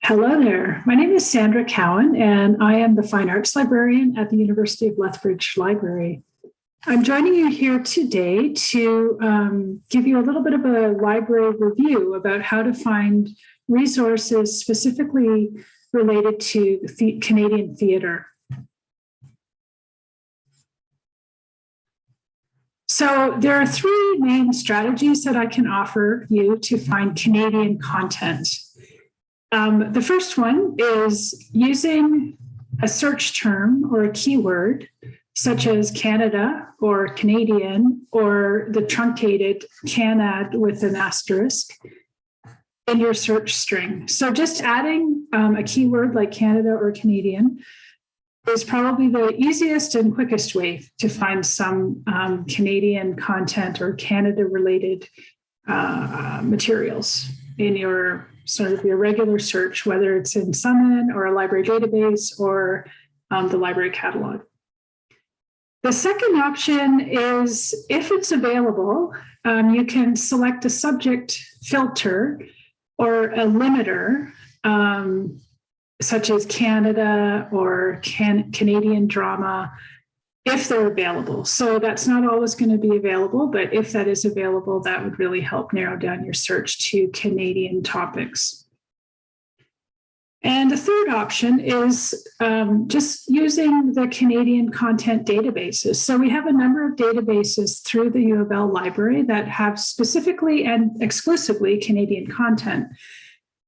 Hello there. My name is Sandra Cowan, and I am the Fine Arts Librarian at the University of Lethbridge Library. I'm joining you here today to give you a little bit of a library review about how to find resources specifically related to Canadian theatre. So there are three main strategies that I can offer you to find Canadian content. The first one is using a search term or a keyword, such as Canada or Canadian, or the truncated Canad with an asterisk in your search string. So just adding a keyword like Canada or Canadian is probably the easiest and quickest way to find some Canadian content or Canada-related materials in your sort of your regular search, whether it's in Summon or a library database or the library catalog. The second option is, if it's available, you can select a subject filter or a limiter, such as Canada or Canadian drama, if they're available. So that's not always going to be available, but if that is available, that would really help narrow down your search to Canadian topics. And the third option is just using the Canadian content databases. So we have a number of databases through the U of L library that have specifically and exclusively Canadian content.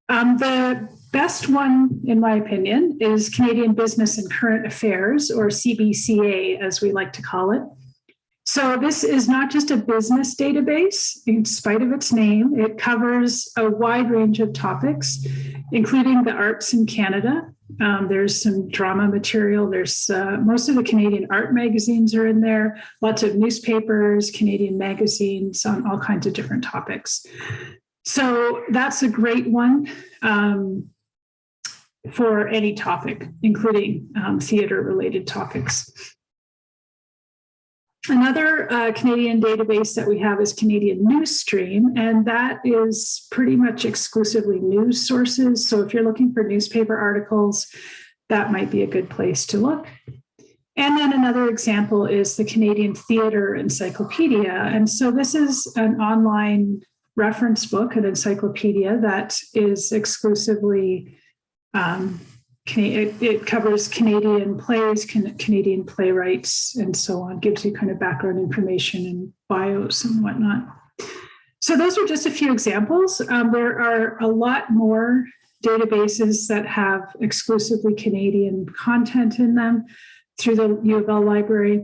The best one, in my opinion, is Canadian Business and Current Affairs, or CBCA, as we like to call it. So this is not just a business database, in spite of its name. It covers a wide range of topics, including the arts in Canada. There's some drama material. There's most of the Canadian art magazines are in there, lots of newspapers, Canadian magazines on all kinds of different topics. So that's a great one for any topic, including theater-related topics. Another Canadian database that we have is Canadian Newsstream, and that is pretty much exclusively news sources. So if you're looking for newspaper articles, that might be a good place to look. And then another example is the Canadian Theatre Encyclopedia. And so this is an online reference book, an encyclopedia that is exclusively, it covers Canadian plays, Canadian playwrights, and so on, gives you kind of background information and bios and whatnot. So those are just a few examples. There are a lot more databases that have exclusively Canadian content in them through the U of L library.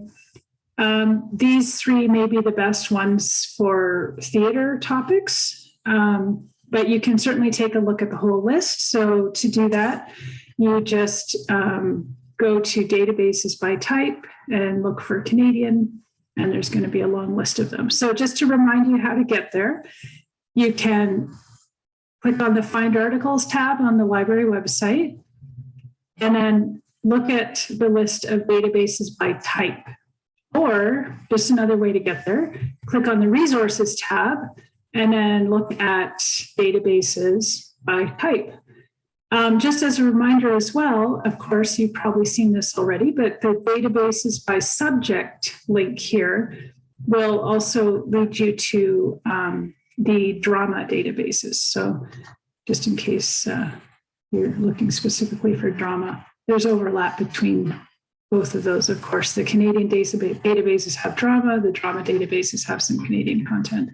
These three may be the best ones for theater topics, but you can certainly take a look at the whole list. So to do that, you just go to databases by type and look for Canadian, and there's going to be a long list of them. So just to remind you how to get there, you can click on the Find Articles tab on the library website, and then look at the list of databases by type. Or just another way to get there, click on the Resources tab and then look at databases by type. Just as a reminder as well, of course, you've probably seen this already, but the databases by subject link here will also lead you to the drama databases. So just in case you're looking specifically for drama, there's overlap between both of those. Of course, the Canadian databases have drama, the drama databases have some Canadian content.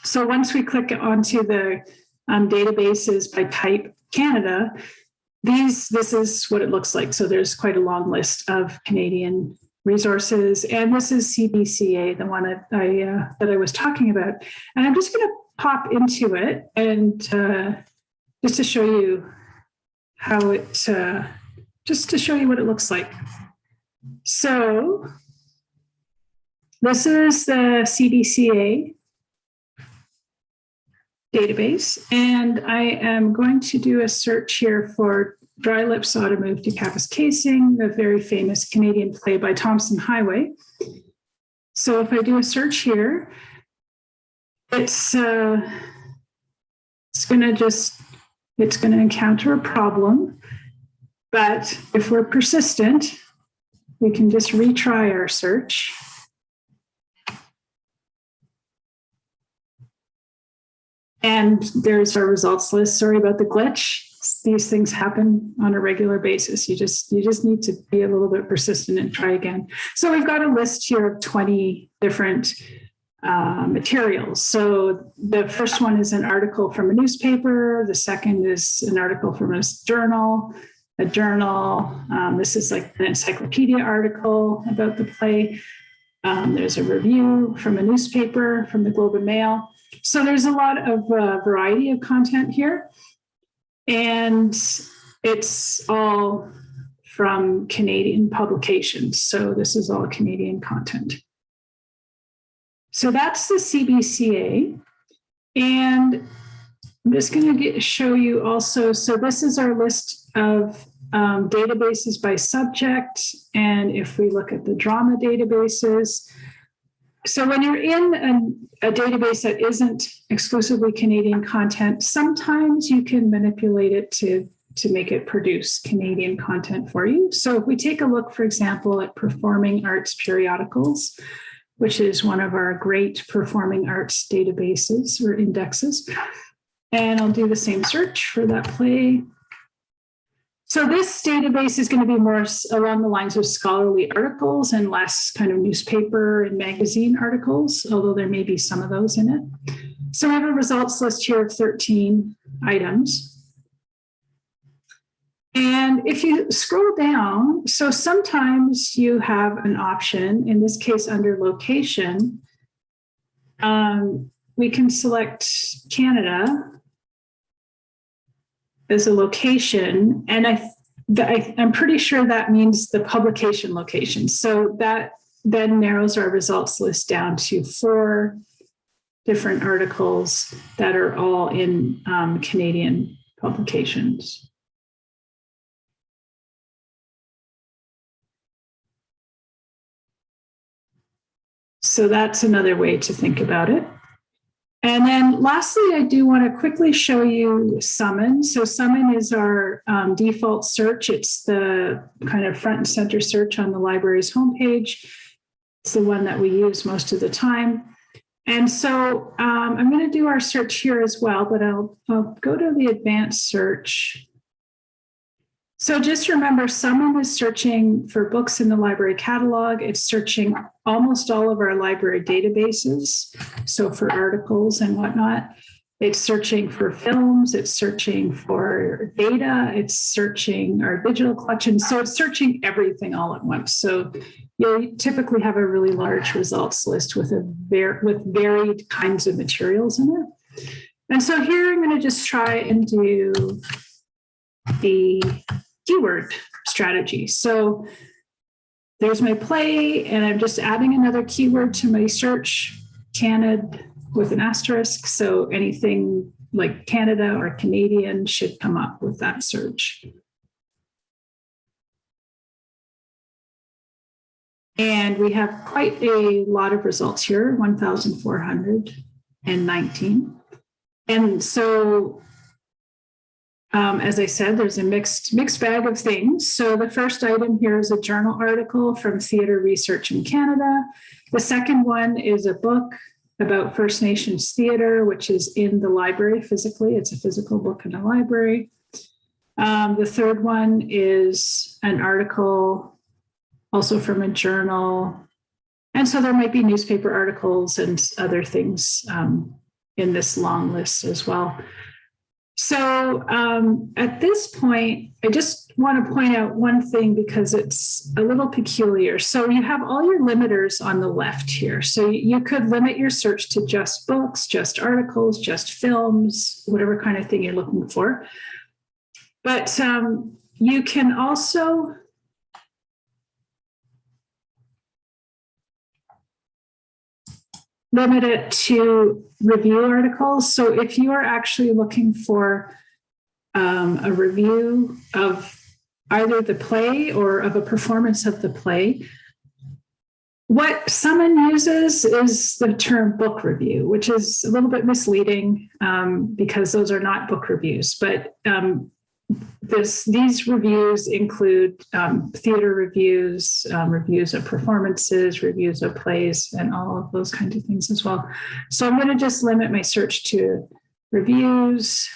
So once we click onto the databases by type Canada, this is what it looks like. So there's quite a long list of Canadian resources, and this is CBCA, the one that I was talking about. And I'm just going to pop into it and just to show you how it, just to show you what it looks like. So this is the CBCA database, and I am going to do a search here for Dry Lips Ought to Move to Kappa's Casing, the very famous Canadian play by Thompson Highway. So if I do a search here, it's going it's going to encounter a problem. But if we're persistent, we can just retry our search. And there's our results list. Sorry about the glitch. These things happen on a regular basis. You just need to be a little bit persistent and try again. So we've got a list here of 20 different materials. So the first one is an article from a newspaper. The second is an article from a journal. This is like an encyclopedia article about the play. There's a review from a newspaper, from the Globe and Mail. So there's a lot of variety of content here. And it's all from Canadian publications. So this is all Canadian content. So that's the CBCA. And I'm just going to show you also, so this is our list of databases by subject. And if we look at the drama databases, so when you're in a database that isn't exclusively Canadian content, sometimes you can manipulate it to make it produce Canadian content for you. So if we take a look, for example, at performing arts periodicals, which is one of our great performing arts databases or indexes, and I'll do the same search for that play. So this database is going to be more along the lines of scholarly articles and less kind of newspaper and magazine articles, although there may be some of those in it. So we have a results list here of 13 items. And if you scroll down, so sometimes you have an option, in this case under location, we can select Canada as a location, and I'm pretty sure that means the publication location. So that then narrows our results list down to 4 different articles that are all in Canadian publications. So that's another way to think about it. And then lastly, I do want to quickly show you Summon. So Summon is our default search. It's the kind of front and center search on the library's homepage. It's the one that we use most of the time. And so I'm going to do our search here as well, but I'll go to the advanced search. So just remember, Summon is searching for books in the library catalog. It's searching almost all of our library databases, so for articles and whatnot. It's searching for films. It's searching for data. It's searching our digital collection. So it's searching everything all at once. So you typically have a really large results list with varied kinds of materials in it. And so here I'm going to just try and do the keyword strategy. So there's my play, and I'm just adding another keyword to my search, Canada with an asterisk. So anything like Canada or Canadian should come up with that search. And we have quite a lot of results here, 1,419. And so as I said, there's a mixed bag of things. So the first item here is a journal article from Theatre Research in Canada. The second one is a book about First Nations theatre, which is in the library physically. It's a physical book in the library. The third one is an article also from a journal. And so there might be newspaper articles and other things in this long list as well. So at this point, I just want to point out one thing because it's a little peculiar. So you have all your limiters on the left here. So you could limit your search to just books, just articles, just films, whatever kind of thing you're looking for. But you can also limit it to review articles. So if you are actually looking for a review of either the play or of a performance of the play, What someone uses is the term book review, which is a little bit misleading because those are not book reviews. But these reviews include theater reviews, reviews of performances, reviews of plays, and all of those kinds of things as well. So I'm going to just limit my search to reviews,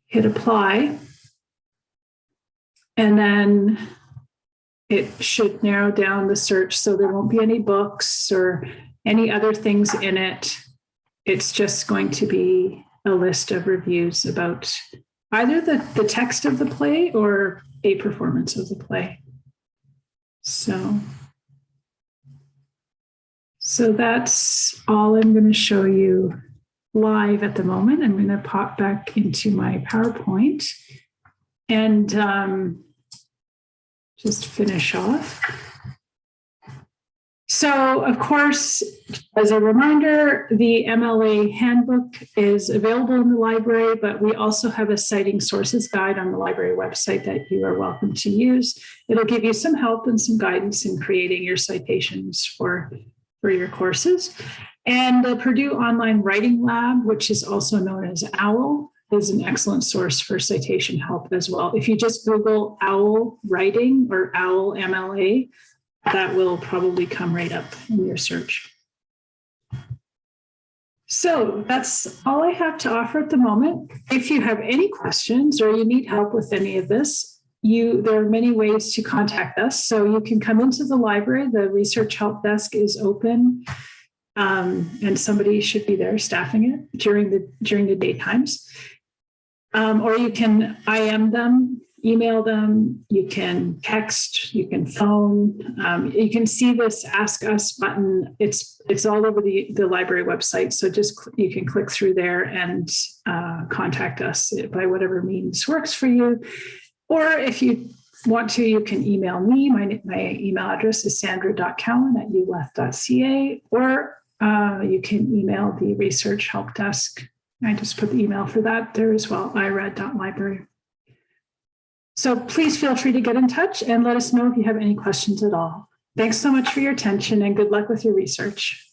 hit apply, and then it should narrow down the search so there won't be any books or any other things in it. It's just going to be a list of reviews about either the text of the play or a performance of the play. So that's all I'm going to show you live at the moment. I'm going to pop back into my PowerPoint and just finish off. So, of course, as a reminder, the MLA handbook is available in the library, but we also have a citing sources guide on the library website that you are welcome to use. It'll give you some help and some guidance in creating your citations for your courses. And the Purdue Online Writing Lab, which is also known as OWL, is an excellent source for citation help as well. If you just Google OWL writing or OWL MLA, that will probably come right up in your search. So that's all I have to offer at the moment. If you have any questions or you need help with any of this, there are many ways to contact us. So you can come into the library. The research help desk is open. And somebody should be there staffing it during the daytimes. Or you can IM them, email them, you can text, you can phone. You can see this Ask Us button. It's all over the library website. So you can click through there and contact us by whatever means works for you. Or if you want to, you can email me. My email address is sandra.cowan@uleth.ca, or you can email the research help desk. I just put the email for that there as well, irad.library. So please feel free to get in touch and let us know if you have any questions at all. Thanks so much for your attention and good luck with your research.